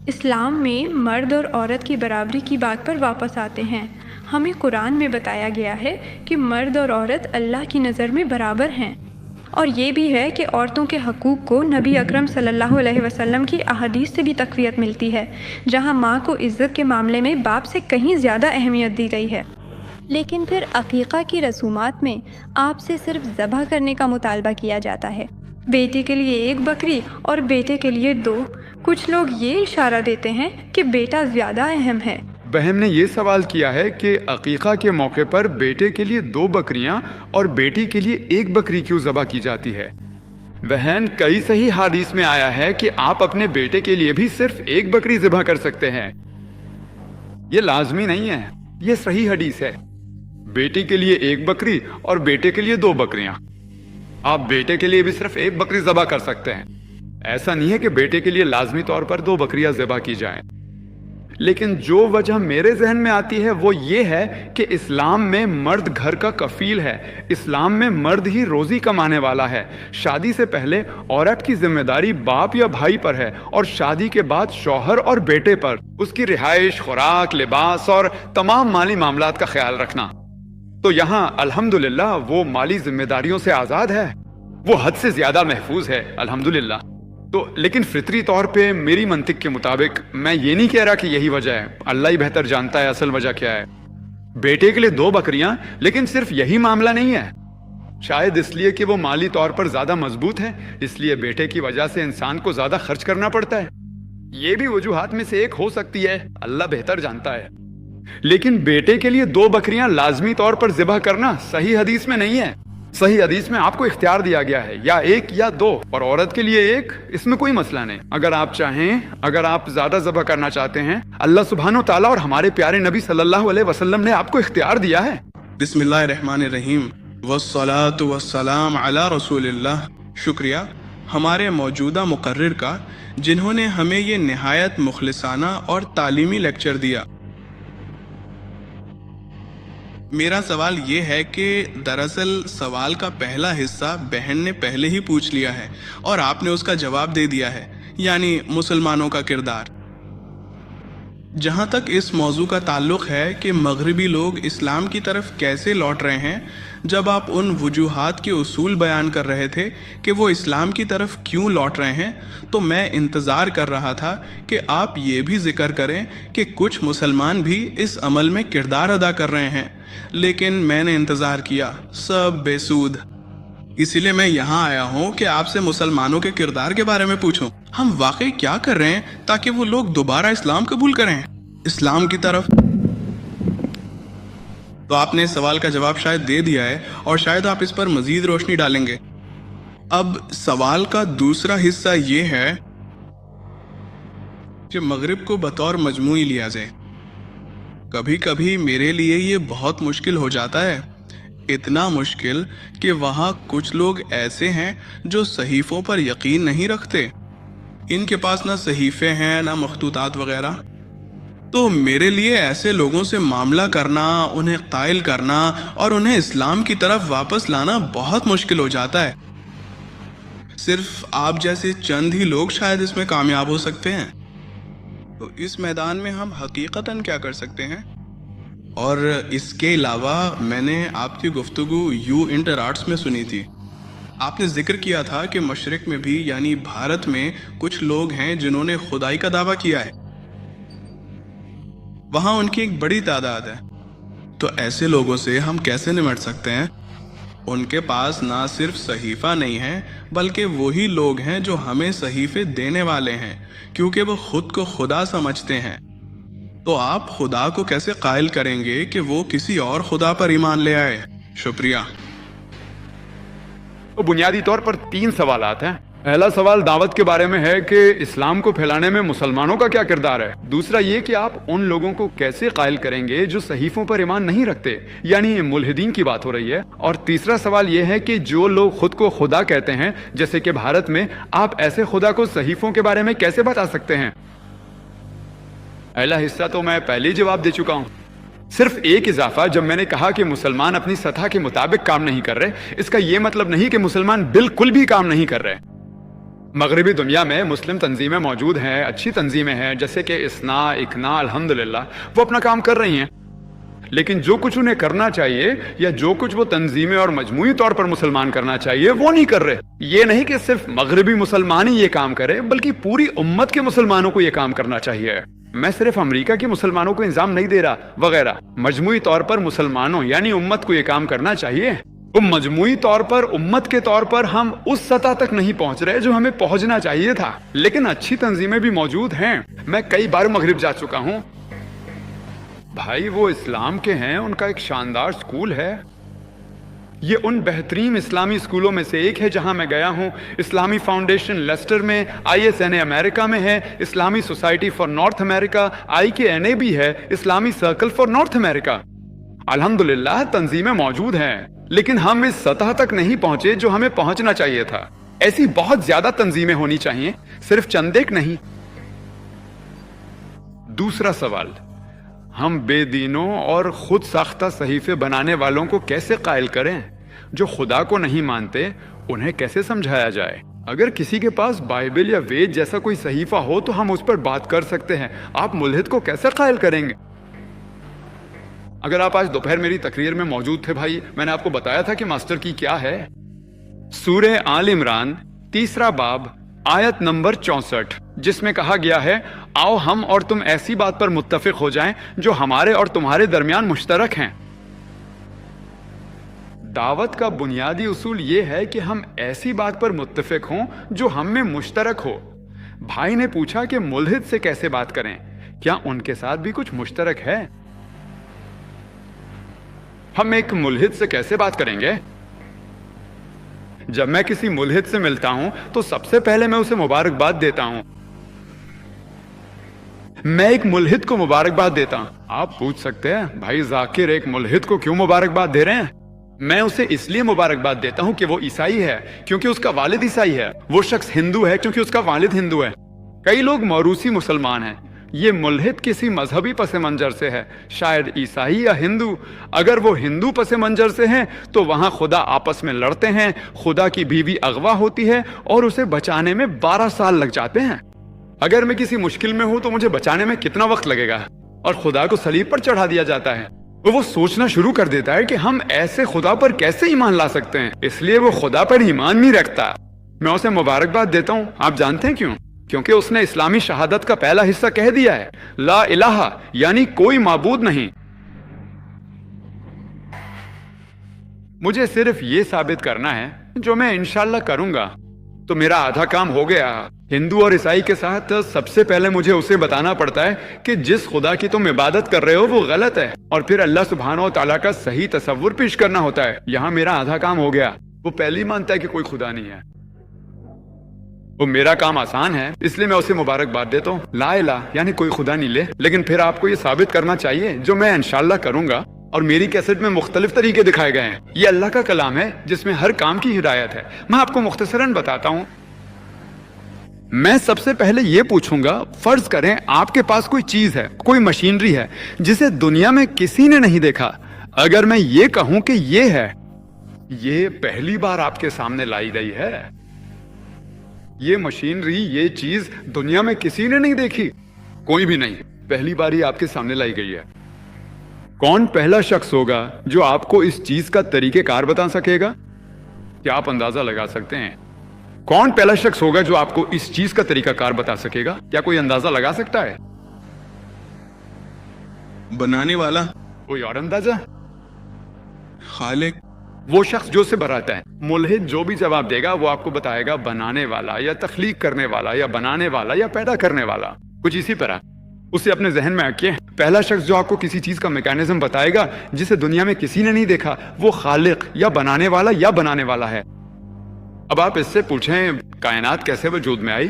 اسلام میں مرد اور عورت کی برابری کی بات پر واپس آتے ہیں۔ ہمیں قرآن میں بتایا گیا ہے کہ مرد اور عورت اللہ کی نظر میں برابر ہیں، اور یہ بھی ہے کہ عورتوں کے حقوق کو نبی اکرم صلی اللہ علیہ وسلم کی احادیث سے بھی تقویت ملتی ہے، جہاں ماں کو عزت کے معاملے میں باپ سے کہیں زیادہ اہمیت دی گئی ہے۔ لیکن پھر عقیقہ کی رسومات میں آپ سے صرف ذبح کرنے کا مطالبہ کیا جاتا ہے، بیٹے کے لیے 1 بکری اور بیٹے کے لیے 2۔ کچھ لوگ یہ اشارہ دیتے ہیں کہ بیٹا زیادہ اہم ہے۔ بہن نے یہ سوال کیا ہے کہ عقیقہ کے موقع پر بیٹے کے لیے 2 بکریاں اور بیٹی کے لیے 1 بکری کیوں ذبح کی جاتی ہے؟ بہن، کئی صحیح حدیث میں آیا ہے کہ آپ اپنے بیٹے کے لیے بھی صرف 1 بکری ذبح کر سکتے ہیں۔ یہ لازمی نہیں ہے، یہ صحیح حدیث ہے۔ بیٹی کے لیے 1 بکری اور بیٹے کے لیے 2 بکریاں۔ آپ بیٹے کے لیے بھی صرف 1 بکری ذبح کر سکتے ہیں۔ ایسا نہیں ہے کہ بیٹے کے لیے لازمی طور پر 2 بکریاں ذبح کی جائیں۔ لیکن جو وجہ میرے ذہن میں آتی ہے وہ یہ ہے کہ اسلام میں مرد گھر کا کفیل ہے، اسلام میں مرد ہی روزی کمانے والا ہے۔ شادی سے پہلے عورت کی ذمہ داری باپ یا بھائی پر ہے، اور شادی کے بعد شوہر اور بیٹے پر، اس کی رہائش، خوراک، لباس اور تمام مالی معاملات کا خیال رکھنا۔ تو یہاں الحمدللہ وہ مالی ذمہ داریوں سے آزاد ہے، وہ حد سے زیادہ محفوظ ہے الحمدللہ۔ تو لیکن فطری طور پہ میری منطق کے مطابق میں یہ نہیں کہہ رہا کہ یہی وجہ ہے، اللہ ہی بہتر جانتا ہے اصل وجہ کیا ہے۔ بیٹے کے لیے 2 بکریاں، لیکن صرف یہی معاملہ نہیں ہے۔ شاید اس لیے کہ وہ مالی طور پر زیادہ مضبوط ہے، اس لیے بیٹے کی وجہ سے انسان کو زیادہ خرچ کرنا پڑتا ہے۔ یہ بھی وجوہات میں سے ایک ہو سکتی ہے، اللہ بہتر جانتا ہے۔ لیکن بیٹے کے لیے 2 بکریاں لازمی طور پر ذبح کرنا صحیح حدیث میں نہیں ہے۔ صحیح حدیث میں آپ کو اختیار دیا گیا ہے، یا 1 یا 2، اور عورت کے لیے 1، اس میں کوئی مسئلہ نہیں۔ اگر آپ چاہیں، اگر آپ زیادہ ذبح کرنا چاہتے ہیں، اللہ سبحانہ و تعالیٰ اور ہمارے پیارے نبی صلی اللہ علیہ وسلم نے آپ کو اختیار دیا ہے۔ بسم اللہ الرحمن الرحیم، والصلاة والسلام علی رسول اللہ۔ شکریہ ہمارے موجودہ مقرر کا، جنہوں نے ہمیں یہ نہایت مخلصانہ اور تعلیمی لیکچر دیا۔ میرا سوال یہ ہے کہ دراصل سوال کا پہلا حصہ بہن نے پہلے ہی پوچھ لیا ہے، اور آپ نے اس کا جواب دے دیا ہے، یعنی مسلمانوں کا کردار۔ جہاں تک اس موضوع کا تعلق ہے کہ مغربی لوگ اسلام کی طرف کیسے لوٹ رہے ہیں، جب آپ ان وجوہات کے اصول بیان کر رہے تھے کہ وہ اسلام کی طرف کیوں لوٹ رہے ہیں، تو میں انتظار کر رہا تھا کہ آپ یہ بھی ذکر کریں کہ کچھ مسلمان بھی اس عمل میں کردار ادا کر رہے ہیں، لیکن میں نے انتظار کیا، سب بے سود۔ اسی لیے میں یہاں آیا ہوں کہ آپ سے مسلمانوں کے کردار کے بارے میں پوچھوں، ہم واقعی کیا کر رہے ہیں تاکہ وہ لوگ دوبارہ اسلام قبول کریں، اسلام کی طرف۔ تو آپ نے سوال کا جواب شاید دے دیا ہے، اور شاید آپ اس پر مزید روشنی ڈالیں گے۔ اب سوال کا دوسرا حصہ یہ ہے کہ مغرب کو بطور مجموعی لیا جائے۔ کبھی کبھی میرے لیے یہ بہت مشکل ہو جاتا ہے، اتنا مشکل کہ وہاں کچھ لوگ ایسے ہیں جو صحیفوں پر یقین نہیں رکھتے، ان کے پاس نہ صحیفے ہیں نہ مخطوطات وغیرہ۔ تو میرے لیے ایسے لوگوں سے معاملہ کرنا، انہیں قائل کرنا اور انہیں اسلام کی طرف واپس لانا بہت مشکل ہو جاتا ہے۔ صرف آپ جیسے چند ہی لوگ شاید اس میں کامیاب ہو سکتے ہیں۔ تو اس میدان میں ہم حقیقتاً کیا کر سکتے ہیں؟ اور اس کے علاوہ میں نے آپ کی گفتگو یو انٹر آرٹس میں سنی تھی۔ آپ نے ذکر کیا تھا کہ مشرق میں بھی، یعنی بھارت میں، کچھ لوگ ہیں جنہوں نے خدائی کا دعویٰ کیا ہے، وہاں ان کی ایک بڑی تعداد ہے۔ تو ایسے لوگوں سے ہم کیسے نمٹ سکتے ہیں؟ ان کے پاس نہ صرف صحیفہ نہیں ہے، بلکہ وہی لوگ ہیں جو ہمیں صحیفے دینے والے ہیں، کیونکہ وہ خود کو خدا سمجھتے ہیں۔ تو آپ خدا کو کیسے قائل کریں گے کہ وہ کسی اور خدا پر ایمان لے آئے؟ شکریہ۔ تو بنیادی طور پر 3 سوالات ہیں۔ پہلا سوال دعوت کے بارے میں ہے کہ اسلام کو پھیلانے میں مسلمانوں کا کیا کردار ہے۔ دوسرا یہ کہ آپ ان لوگوں کو کیسے قائل کریں گے جو صحیفوں پر ایمان نہیں رکھتے، یعنی ملحدین کی بات ہو رہی ہے۔ اور تیسرا سوال یہ ہے کہ جو لوگ خود کو خدا کہتے ہیں، جیسے کہ بھارت میں، آپ ایسے خدا کو صحیفوں کے بارے میں کیسے بتا سکتے ہیں؟ پہلا حصہ تو میں پہلے ہی جواب دے چکا ہوں۔ صرف ایک اضافہ، جب میں نے کہا کہ مسلمان اپنی سطح کے مطابق کام نہیں کر رہے، اس کا یہ مطلب نہیں کہ مسلمان بالکل بھی کام نہیں کر رہے۔ مغربی دنیا میں مسلم تنظیمیں موجود ہیں، اچھی تنظیمیں ہیں، جیسے کہ اسنا، اکنا، الحمدللہ، وہ اپنا کام کر رہی ہیں، لیکن جو کچھ انہیں کرنا چاہیے یا جو کچھ وہ تنظیمیں اور مجموعی طور پر مسلمان کرنا چاہیے وہ نہیں کر رہے۔ یہ نہیں کہ صرف مغربی مسلمان ہی یہ کام کرے، بلکہ پوری امت کے مسلمانوں کو یہ کام کرنا چاہیے۔ میں صرف امریکہ کے مسلمانوں کو الزام نہیں دے رہا وغیرہ، مجموعی طور پر مسلمانوں یعنی امت کو یہ کام کرنا چاہیے۔ تو مجموعی طور پر امت کے طور پر ہم اس سطح تک نہیں پہنچ رہے جو ہمیں پہنچنا چاہیے تھا، لیکن اچھی تنظیمیں بھی موجود ہیں۔ میں کئی بار مغرب جا چکا ہوں بھائی، وہ اسلام کے ہیں، ان کا ایک شاندار سکول ہے، یہ ان بہترین اسلامی اسکولوں میں سے ایک ہے جہاں میں گیا ہوں۔ اسلامی فاؤنڈیشن لیسٹر میں، ISNA امریکہ میں ہے، اسلامی society for north America IKNA بھی ہے، اسلامی سرکل فار نارتھ امریکہ۔ الحمدللہ تنظیمیں موجود ہیں، لیکن ہم اس سطح تک نہیں پہنچے جو ہمیں پہنچنا چاہیے تھا۔ ایسی بہت زیادہ تنظیمیں ہونی چاہیے، صرف چند ایک نہیں۔ دوسرا سوال، ہم بے دینوں اور خود ساختہ صحیفے بنانے والوں کو کیسے قائل کریں؟ جو خدا کو نہیں مانتے انہیں کیسے سمجھایا جائے؟ اگر کسی کے پاس بائبل یا وید جیسا کوئی صحیفہ ہو تو ہم اس پر بات کر سکتے ہیں، آپ ملحد کو کیسے قائل کریں گے؟ اگر آپ آج دوپہر میری تقریر میں موجود تھے بھائی، میں نے آپ کو بتایا تھا کہ ماسٹر کی کیا ہے۔ سورہ آل عمران 3 باب آیت نمبر 64، جس میں کہا گیا ہے، آؤ ہم اور تم ایسی بات پر متفق ہو جائیں جو ہمارے اور تمہارے درمیان مشترک ہیں۔ دعوت کا بنیادی اصول یہ ہے کہ ہم ایسی بات پر متفق ہوں جو ہم میں مشترک ہو۔ بھائی نے پوچھا کہ ملحد سے کیسے بات کریں، کیا ان کے ساتھ بھی کچھ مشترک ہے؟ ہم ایک ملحد سے کیسے بات کریں گے؟ جب میں کسی ملحد سے ملتا ہوں تو سب سے پہلے میں اسے مبارکباد دیتا ہوں۔ میں ایک ملحد کو مبارکباد دیتا ہوں۔ آپ پوچھ سکتے ہیں بھائی ذاکر ایک ملحد کو کیوں مبارکباد دے رہے ہیں؟ میں اسے اس لیے مبارکباد دیتا ہوں کہ وہ عیسائی ہے کیونکہ اس کا والد عیسائی ہے، وہ شخص ہندو ہے کیونکہ اس کا والد ہندو ہے۔ کئی لوگ موروثی مسلمان ہیں، یہ ملحد کسی مذہبی پس منظر سے ہے، شاید عیسائی یا ہندو۔ اگر وہ ہندو پس منظر سے ہیں تو وہاں خدا آپس میں لڑتے ہیں، خدا کی بیوی اغوا ہوتی ہے اور اسے بچانے میں 12 سال لگ جاتے ہیں۔ اگر میں کسی مشکل میں ہوں تو مجھے بچانے میں کتنا وقت لگے گا؟ اور خدا کو صلیب پر چڑھا دیا جاتا ہے۔ وہ سوچنا شروع کر دیتا ہے کہ ہم ایسے خدا پر کیسے ایمان لا سکتے ہیں، اس لیے وہ خدا پر ایمان نہیں رکھتا۔ میں اسے مبارکباد دیتا ہوں، آپ جانتے ہیں کیوں؟ کیونکہ اس نے اسلامی شہادت کا پہلا حصہ کہہ دیا ہے، لا الہ، یعنی کوئی معبود نہیں۔ مجھے صرف یہ ثابت کرنا ہے، جو میں انشاءاللہ کروں گا، تو میرا آدھا کام ہو گیا۔ ہندو اور عیسائی کے ساتھ سب سے پہلے مجھے اسے بتانا پڑتا ہے کہ جس خدا کی تم عبادت کر رہے ہو وہ غلط ہے، اور پھر اللہ سبحانہ و تعالیٰ کا صحیح تصور پیش کرنا ہوتا ہے۔ یہاں میرا آدھا کام ہو گیا۔ وہ پہلے ہی مانتا ہے کہ کوئی خدا نہیں ہے۔ وہ میرا کام آسان ہے، اس لیے میں اسے مبارکباد دیتا ہوں، لا الہ یعنی کوئی خدا نہیں لے۔ لیکن پھر آپ کو یہ ثابت کرنا چاہیے، جو میں انشاءاللہ کروں گا، اور میری کیسٹ میں مختلف طریقے دکھائے گئے ہیں۔ یہ اللہ کا کلام ہے جس میں ہر کام کی ہدایت ہے۔ میں آپ کو مختصراً بتاتا ہوں۔ میں سب سے پہلے یہ پوچھوں گا، فرض کریں آپ کے پاس کوئی چیز ہے، کوئی مشینری ہے جسے دنیا میں کسی نے نہیں دیکھا۔ اگر میں یہ کہوں کہ یہ ہے، یہ پہلی بار آپ کے سامنے لائی گئی ہے، یہ مشینری، یہ چیز دنیا میں کسی نے نہیں دیکھی، کوئی بھی نہیں، پہلی بار ہی آپ کے سامنے لائی گئی ہے۔ کون پہلا شخص ہوگا جو آپ کو اس چیز کا طریقہ کار بتا سکے گا؟ کیا آپ اندازہ لگا سکتے ہیں کون پہلا شخص ہوگا جو آپ کو اس چیز کا طریقہ کار بتا سکے گا؟ کیا کوئی اندازہ لگا سکتا ہے؟ بنانے والا، کوئی اور اندازہ؟ خالق، وہ شخص جو اسے بناتا ہے۔ ملحد جو بھی جواب دے گا وہ آپ کو بتائے گا بنانے والا یا تخلیق کرنے والا یا بنانے والا یا پیدا کرنے والا، کچھ اسی طرح۔ اسے اپنے ذہن میں رکھیے، پہلا شخص جو آپ کو کسی چیز کا میکانزم بتائے گا جسے دنیا میں کسی نے نہیں دیکھا، وہ خالق یا بنانے والا یا بنانے والا ہے۔ اب آپ اس سے پوچھیں کائنات کیسے وجود میں آئی،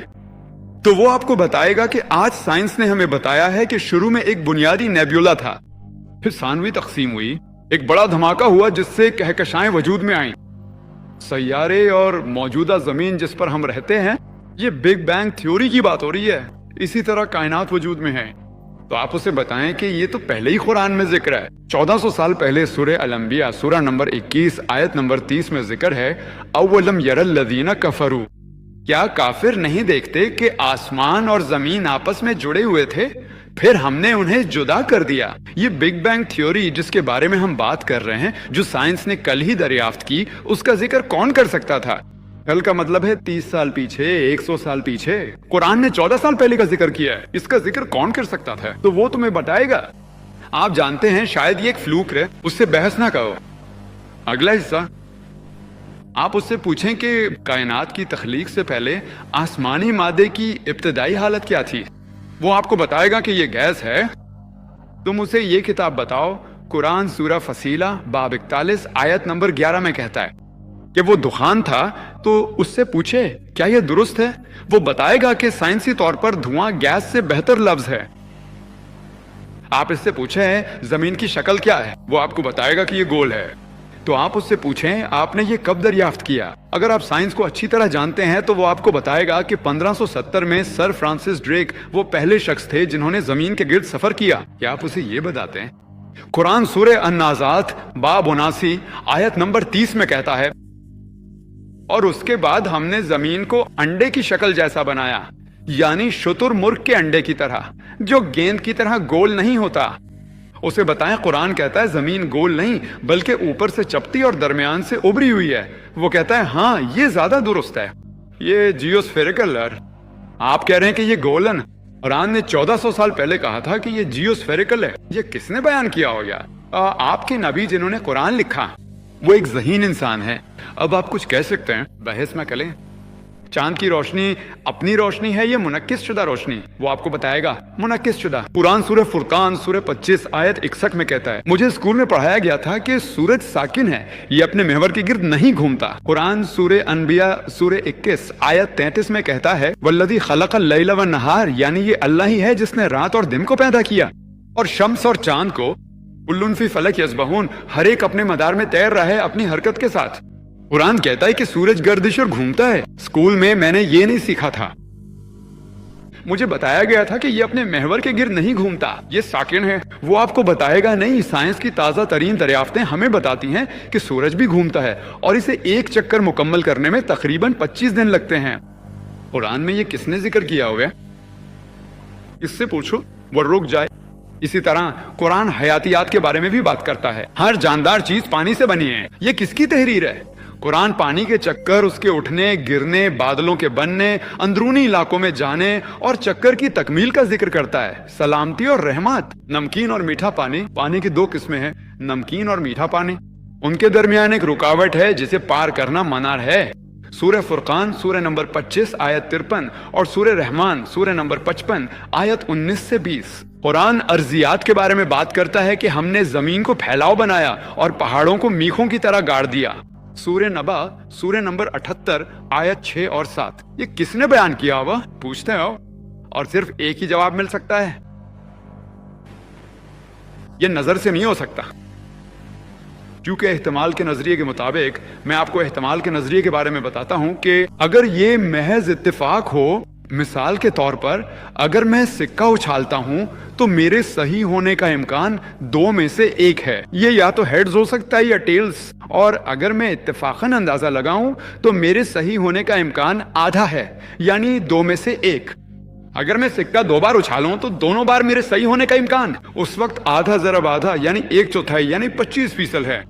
تو وہ آپ کو بتائے گا کہ آج سائنس نے ہمیں بتایا ہے کہ شروع میں ایک بنیادی نیبیولا تھا، پھر ثانوی تقسیم ہوئی، ایک بڑا دھماکہ ہوا جس سے کہکشائیں وجود میں آئیں، سیارے اور موجودہ زمین جس پر ہم رہتے ہیں، یہ بگ بینگ تھیوری کی بات ہو رہی ہے۔ اسی طرح کائنات وجود میں ہے۔ تو آپ اسے بتائیں کہ یہ تو پہلے ہی قرآن میں ذکر ہے۔ 1400 سال پہلے سورہ الانبیاء سورہ نمبر 21 آیت نمبر 30 میں ذکر ہے، اولم یر الذین کفروا، کیا کافر نہیں دیکھتے کہ آسمان اور زمین آپس میں جڑے ہوئے تھے، پھر ہم نے انہیں جدا کر دیا؟ یہ بگ بینگ تھیوری جس کے بارے میں ہم بات کر رہے ہیں، جو سائنس نے کل ہی دریافت کی، اس کا ذکر کون کر سکتا تھا؟ کل کا مطلب ہے 30 سال پیچھے، 100 سال پیچھے۔ قرآن نے 14 سال پہلے کا ذکر کیا ہے، اس کا ذکر کون کر سکتا تھا؟ تو وہ تمہیں بتائے گا۔ آپ جانتے ہیں شاید یہ ایک فلوک ہے، اس سے بحث نہ کرو۔ اگلا حصہ، آپ اس سے پوچھیں کہ کائنات کی تخلیق سے پہلے آسمانی مادے کی ابتدائی حالت کیا تھی، وہ آپ کو بتائے گا کہ یہ گیس ہے۔ تم اسے یہ کتاب بتاؤ، قرآن سورہ فصیلہ باب 41 آیت نمبر 11 میں کہتا ہے کہ وہ دخان تھا، تو اس سے پوچھے کیا یہ درست ہے؟ وہ بتائے گا کہ سائنسی طور پر دھواں گیس سے بہتر لفظ ہے۔ آپ اس سے پوچھیں زمین کی شکل کیا ہے، وہ آپ کو بتائے گا کہ یہ گول ہے۔ تو آپ اس سے پوچھیں آپ نے یہ کب دریافت کیا؟ اگر آپ سائنس کو اچھی طرح جانتے ہیں تو وہ آپ کو بتائے گا کہ 1570 میں سر فرانسس ڈریک وہ پہلے شخص تھے جنہوں نے زمین کے گرد سفر کیا۔ کیا آپ اسے یہ بتاتے ہیں؟ قرآن سورہ النازعات باب 79 آیت نمبر 30 میں کہتا ہے، اور اس کے بعد ہم نے زمین کو انڈے کی شکل جیسا بنایا، یعنی شتر مرغ کے انڈے کی طرح، جو گیند کی طرح گول نہیں ہوتا۔ اسے بتائیں قرآن کہتا ہے زمین گول نہیں بلکہ اوپر سے چپٹی اور درمیان سے ابری ہوئی ہے۔ وہ کہتا ہے ہاں یہ زیادہ درست ہے، یہ جیوسفیریکل ہے۔ آپ کہہ رہے ہیں کہ یہ گولن۔ قرآن نے 1400 سال پہلے کہا تھا کہ یہ جیوسفیریکل ہے۔ یہ کس نے بیان کیا ہوگا؟ آپ کے نبی جنہوں نے قرآن لکھا، وہ ایک ذہین انسان ہے۔ اب آپ کچھ کہہ سکتے ہیں، بحث میں کریں۔ چاند کی روشنی اپنی روشنی ہے یا منعکس شدہ روشنی؟ وہ آپ کو بتائے گا منعکس شدہ۔ قرآن سورہ فرقان سورہ 25 آیت 61 میں کہتا ہے، مجھے اسکول میں پڑھایا گیا تھا کہ سورج ساکن ہے، یہ اپنے محور کے گرد نہیں گھومتا۔ قرآن سورہ انبیاء سورہ 21 آیت 33 میں کہتا ہے، والذی خلق اللیل والنہار، یعنی یہ اللہ ہی ہے جس نے رات اور دن کو پیدا کیا، اور شمس اور چاند کو، کل فی فلک یسبحون، ہر ایک اپنے مدار میں تیر رہا ہے اپنی حرکت کے ساتھ۔ قرآن کہتا ہے کہ سورج گردش اور گھومتا ہے۔ اسکول میں میں نے یہ نہیں سیکھا تھا، مجھے بتایا گیا تھا کہ یہ اپنے محور کے گرد نہیں گھومتا، یہ ساکن ہے۔ وہ آپ کو بتائے گا نہیں، سائنس کی تازہ ترین دریافتیں ہمیں بتاتی ہیں کہ سورج بھی گھومتا ہے، اور اسے ایک چکر مکمل کرنے میں تقریباً 25 دن لگتے ہیں۔ قرآن میں یہ کس نے ذکر کیا ہوا ہے؟ اس سے پوچھو، وہ رک جائے۔ اسی طرح قرآن حیاتیات کے بارے میں بھی بات کرتا ہے، ہر جاندار چیز پانی سے بنی ہے۔ یہ کس کی تحریر ہے؟ قرآن پانی کے چکر، اس کے اٹھنے گرنے، بادلوں کے بننے، اندرونی علاقوں میں جانے اور چکر کی تکمیل کا ذکر کرتا ہے۔ سلامتی اور رحمت، نمکین اور میٹھا پانی۔ پانی کی دو قسمیں ہیں، نمکین اور میٹھا پانی۔ ان کے درمیان ایک رکاوٹ ہے جسے پار کرنا منع ہے۔ سورہ فرقان سورہ نمبر 25 آیت 53 اور سورہ رحمان سورہ نمبر 55 آیت 19 سے 20۔ قرآن ارضیات کے بارے میں بات کرتا ہے کہ ہم نے زمین کو پھیلاؤ بنایا اور پہاڑوں کو میخوں کی طرح گاڑ دیا۔ سورہ نبا سورہ نمبر 78 آیت 6 اور 7۔ یہ کس نے بیان کیا ہوا؟ پوچھتے ہو، اور صرف ایک ہی جواب مل سکتا ہے، یہ نظر سے نہیں ہو سکتا، کیونکہ احتمال کے نظریے کے مطابق، میں آپ کو احتمال کے نظریے کے بارے میں بتاتا ہوں کہ اگر یہ محض اتفاق ہو، مثال کے طور پر اگر میں سکہ اچھالتا ہوں تو میرے صحیح ہونے کا امکان 2 میں سے 1 ہے، یہ یا تو ہیڈز ہو سکتا ہے یا ٹیلز، اور اگر میں اتفاقاً اندازہ لگاؤں تو میرے صحیح ہونے کا امکان آدھا ہے، یعنی 2 میں سے 1۔ اگر میں سکہ 2 بار اچھالوں تو دونوں بار میرے صحیح ہونے کا امکان اس وقت آدھا ضرب آدھا یعنی 1/4 یعنی 25% ہے۔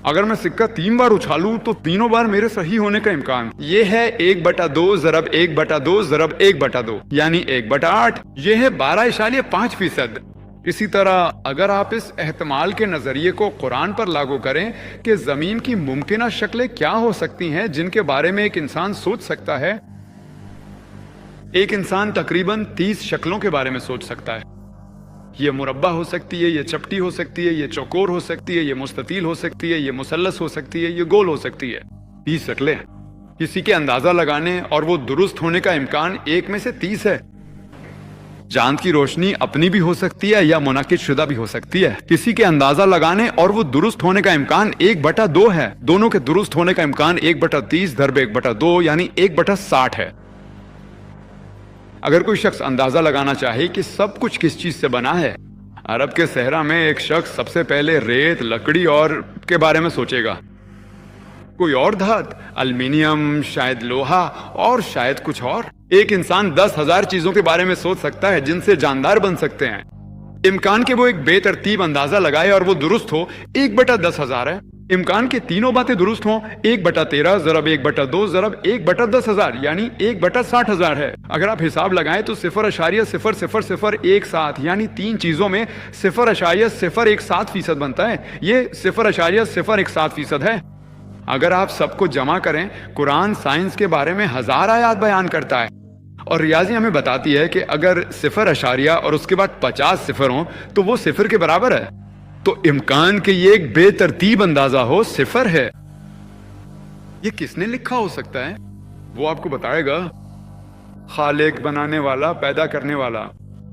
اگر میں سکہ 3 بار اچھالوں تو تینوں بار میرے صحیح ہونے کا امکان یہ ہے 1/2 ضرب 1/2 ضرب 1/2 یعنی 1/8، یہ ہے 12.5%۔ اسی طرح اگر آپ اس احتمال کے نظریے کو قرآن پر لاگو کریں کہ زمین کی ممکنہ شکلیں کیا ہو سکتی ہیں جن کے بارے میں ایک انسان سوچ سکتا ہے، ایک انسان تقریباً 30 شکلوں کے بارے میں سوچ سکتا ہے۔ یہ مربع ہو سکتی ہے، یہ چپٹی ہو سکتی ہے، یہ چوکور ہو سکتی ہے، یہ مستطیل ہو سکتی ہے، یہ مثلث ہو سکتی ہے، یہ گول ہو سکتی ہے۔ 30 شکلیں، کسی کے اندازہ لگانے اور وہ درست ہونے کا امکان 1 میں سے 30 ہے۔ چاند کی روشنی اپنی بھی ہو سکتی ہے یا منعکس شدہ بھی ہو سکتی ہے، کسی کے اندازہ لگانے اور وہ درست ہونے کا امکان 1/2 ہے، دونوں کے درست ہونے کا امکان 1/30 ضرب 1/2 یعنی 1/60 ہے۔ اگر کوئی شخص اندازہ لگانا چاہے کہ سب کچھ کس چیز سے بنا ہے، عرب کے صحرا میں ایک شخص سب سے پہلے ریت، لکڑی اور کے بارے میں سوچے گا۔ کوئی اور دھات، الومینیم، شاید لوہا اور شاید کچھ اور۔ ایک انسان 10,000 چیزوں کے بارے میں سوچ سکتا ہے جن سے جاندار بن سکتے ہیں۔ امکان کہ وہ ایک بے ترتیب اندازہ لگائے اور وہ درست ہو 1/10,000 ہے۔ امکان کہ تینوں باتیں درست ہوں 1/13 ضرب 1/2 ضرب 1/10,000 یعنی 1/60,000 ہے۔ اگر آپ حساب لگائیں تو 0.0001 یعنی 3 چیزوں میں 0.017% بنتا ہے۔ یہ 0.017% ہے۔ اگر آپ سب کو جمع کریں، قرآن سائنس کے بارے میں 1000 آیات بیان کرتا ہے، اور ریاضی ہمیں بتاتی ہے کہ اگر 0 اور اس کے بعد 50 صفر ہوں تو وہ 0 کے برابر ہے۔ تو امکان کہ یہ ایک بے ترتیب اندازہ ہو 0 ہے۔ یہ کس نے لکھا ہو سکتا ہے؟ وہ آپ کو بتائے گا، خالق، بنانے والا، پیدا کرنے والا۔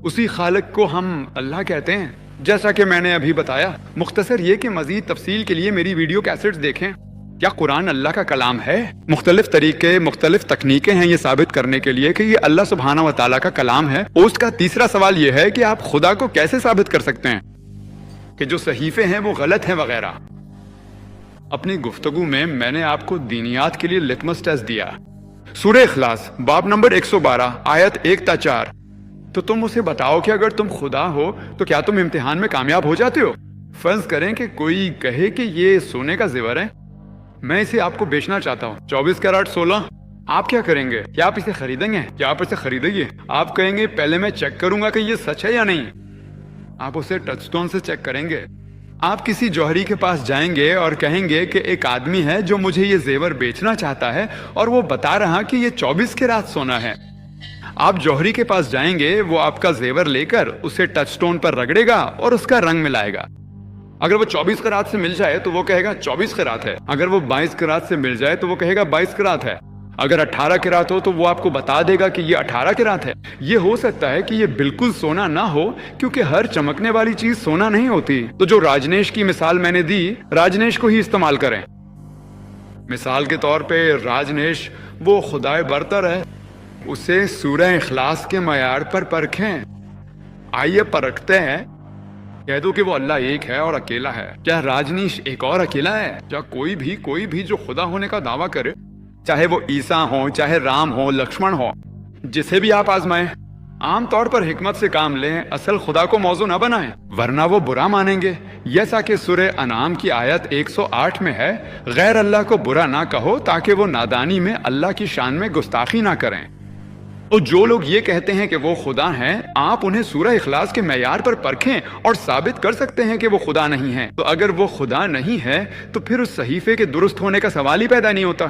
اسی خالق کو ہم اللہ کہتے ہیں، جیسا کہ میں نے ابھی بتایا۔ مختصر یہ کہ مزید تفصیل کے لیے میری ویڈیو کیسٹس دیکھیں۔ کیا قرآن اللہ کا کلام ہے؟ مختلف طریقے، مختلف تکنیکیں ہیں یہ ثابت کرنے کے لیے کہ یہ اللہ سبحانہ و تعالیٰ کا کلام ہے۔ اس کا تیسرا سوال یہ ہے کہ آپ خدا کو کیسے ثابت کر سکتے ہیں کہ جو صحیفے ہیں وہ غلط ہیں وغیرہ۔ اپنی گفتگو میں میں نے آپ کو دینیات کے لیے لٹمس ٹیسٹ دیا۔ سورہ اخلاص باب نمبر 112 آیت 1 تا 4۔ تو تم اسے بتاؤ کہ اگر تم خدا ہو تو کیا تم امتحان میں کامیاب ہو جاتے ہو؟ فرض کریں کہ کوئی کہے کہ یہ سونے کا زیور ہے، میں اسے آپ کو بیچنا چاہتا ہوں 24 کیرٹ 16۔ آپ کیا کریں گے؟ کیا آپ اسے خریدیں گے؟ کیا آپ اسے خریدیں گے؟ آپ کہیں گے پہلے میں چیک کروں گا کہ یہ سچ ہے یا نہیں۔ آپ اسے ٹچ سٹون سے چیک کریں گے۔ آپ کسی جوہری کے پاس جائیں گے اور کہیں گے کہ ایک آدمی ہے جو مجھے یہ زیور بیچنا چاہتا ہے اور وہ بتا رہا کہ یہ 24 کیرٹ سونا ہے۔ آپ جوہری کے پاس جائیں گے، وہ آپ کا زیور لے کر اسے ٹچ سٹون پر رگڑے گا اور اس کا رنگ ملائے گا۔ اگر وہ 24 قرات سے مل جائے تو وہ کہے گا 24 قرات ہے۔ اگر وہ 22 قرات سے مل جائے تو وہ کہے گا 22 قرات ہے۔ اگر 18 قرات ہو تو وہ آپ کو بتا دے گا کہ یہ 18 قرات ہے۔ یہ ہو سکتا ہے کہ یہ بالکل سونا نہ ہو، کیونکہ ہر چمکنے والی چیز سونا نہیں ہوتی۔ تو جو راجنیش کی مثال میں نے دی، راجنیش کو ہی استعمال کریں۔ مثال کے طور پہ راجنیش وہ خدائے برتر ہے، اسے سورہ اخلاص کے معیار پر پرکھیں۔ آئیے پرکھتے ہیں۔ کہہ دو کہ وہ اللہ ایک ہے اور اکیلا ہے۔ کیا راجنیش ایک اور اکیلا ہے؟ کیا کوئی بھی جو خدا ہونے کا دعویٰ کرے، چاہے وہ عیسیٰ ہوں، چاہے رام ہوں، لکشمن ہوں، جسے بھی آپ آزمائیں، عام طور پر حکمت سے کام لیں، اصل خدا کو موضوع نہ بنائیں، ورنہ وہ برا مانیں گے۔ جیسا کہ سورہ انعام کی آیت 108 میں ہے، غیر اللہ کو برا نہ کہو تاکہ وہ نادانی میں اللہ کی شان میں گستاخی نہ کریں۔ اور جو لوگ یہ کہتے ہیں کہ وہ خدا ہیں، آپ انہیں سورہ اخلاص کے معیار پر پرکھیں اور ثابت کر سکتے ہیں کہ وہ خدا نہیں ہیں۔ تو اگر وہ خدا نہیں ہے تو پھر اس صحیفے کے درست ہونے کا سوال ہی پیدا نہیں ہوتا۔